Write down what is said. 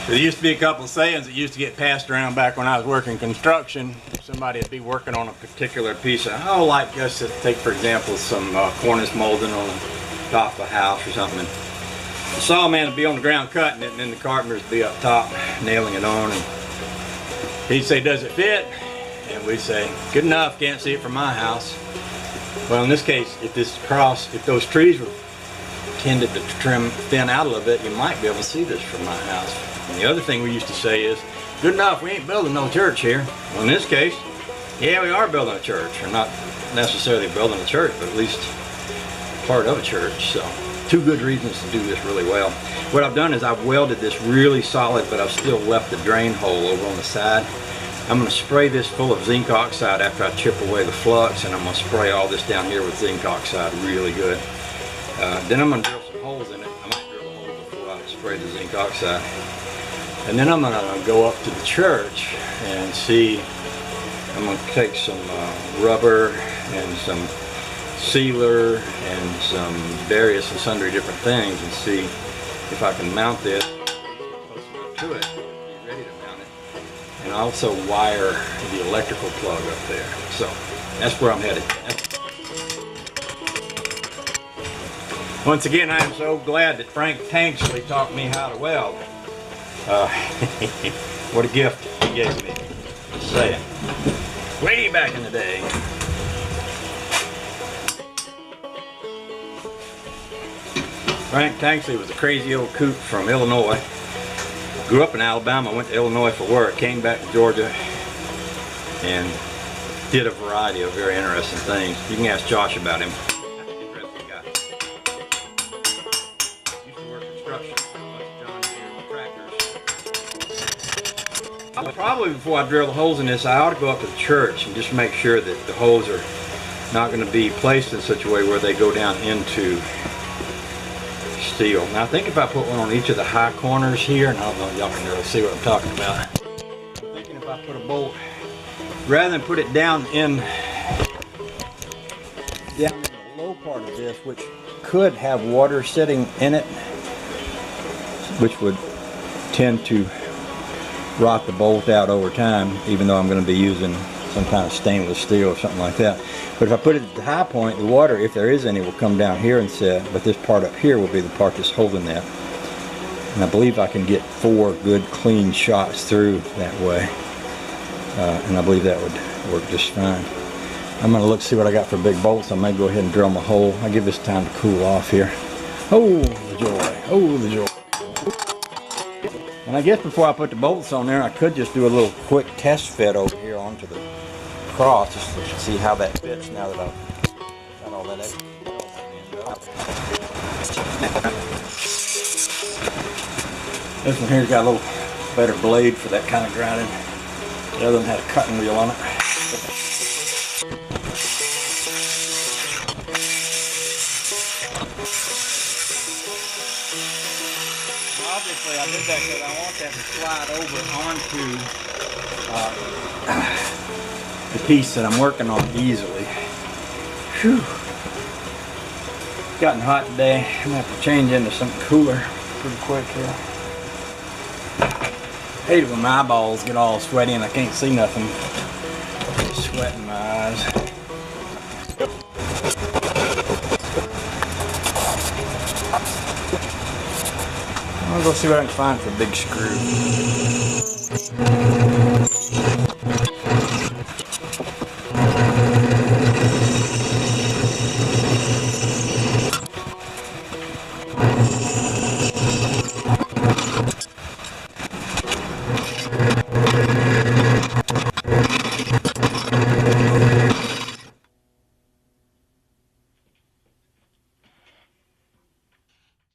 There used to be a couple of sayings that used to get passed around back when I was working construction. Somebody would be working on a particular piece of, like just to take for example some cornice molding on the top of a house or something. And the sawman would be on the ground cutting it, and then the carpenters would be up top nailing it on. And he'd say, "Does it fit?" And we'd say, "Good enough, can't see it from my house." Well, in this case, if those trees were tended to trim thin out a little bit, you might be able to see this from my house. And the other thing we used to say is, "Good enough, we ain't building no church here." Well, in this case, yeah, we are building a church. Or not necessarily building a church, but at least part of a church. So, two good reasons to do this really well. What I've done is I've welded this really solid, but I've still left the drain hole over on the side. I'm going to spray this full of zinc oxide after I chip away the flux, and I'm going to spray all this down here with zinc oxide really good. Then I'm going to drill some holes in it. I might drill a hole before I spray the zinc oxide. And then I'm going to go up to the church and see. I'm going to take some rubber and some sealer and some various and sundry different things and see if I can mount this close enough to it, be ready to mount it, and also wire the electrical plug up there. So that's where I'm headed. Once again, I am so glad that Frank Tanksley taught me how to weld. What a gift he gave me. Just saying. Way back in the day. Frank Tanksley was a crazy old coot from Illinois. Grew up in Alabama, went to Illinois for work, came back to Georgia, and did a variety of very interesting things. You can ask Josh about him. Interesting guy. Used to work construction, John Deere tractors. Probably before I drill the holes in this, I ought to go up to the church and just make sure that the holes are not going to be placed in such a way where they go down into steel. Now I think if I put one on each of the high corners here, and I don't know if y'all can really see what I'm talking about. I'm thinking if I put a bolt, rather than put it down in the low part of this, which could have water sitting in it, which would tend to rot the bolt out over time, even though I'm going to be using some kind of stainless steel or something like that. But if I put it at the high point, the water, if there is any, will come down here and sit, but this part up here will be the part that's holding that. And I believe I can get 4 good clean shots through that way. And I believe that would work just fine. I'm going to look see what I got for big bolts. I may go ahead and drill my hole. I'll give this time to cool off here. Oh, the joy. Oh, the joy. And I guess before I put the bolts on there, I could just do a little quick test fit over here onto the cross just to see how that fits now that I've got all that extra. This one here's got a little better blade for that kind of grinding. The other one had a cutting wheel on it. Obviously, I did that because I want that to slide over onto the piece that I'm working on easily. Whew. It's gotten hot today. I'm going to have to change into something cooler pretty quick here. I hate it when my eyeballs get all sweaty and I can't see nothing. Sweat in my eyes. I'll go see what I can find for a big screw.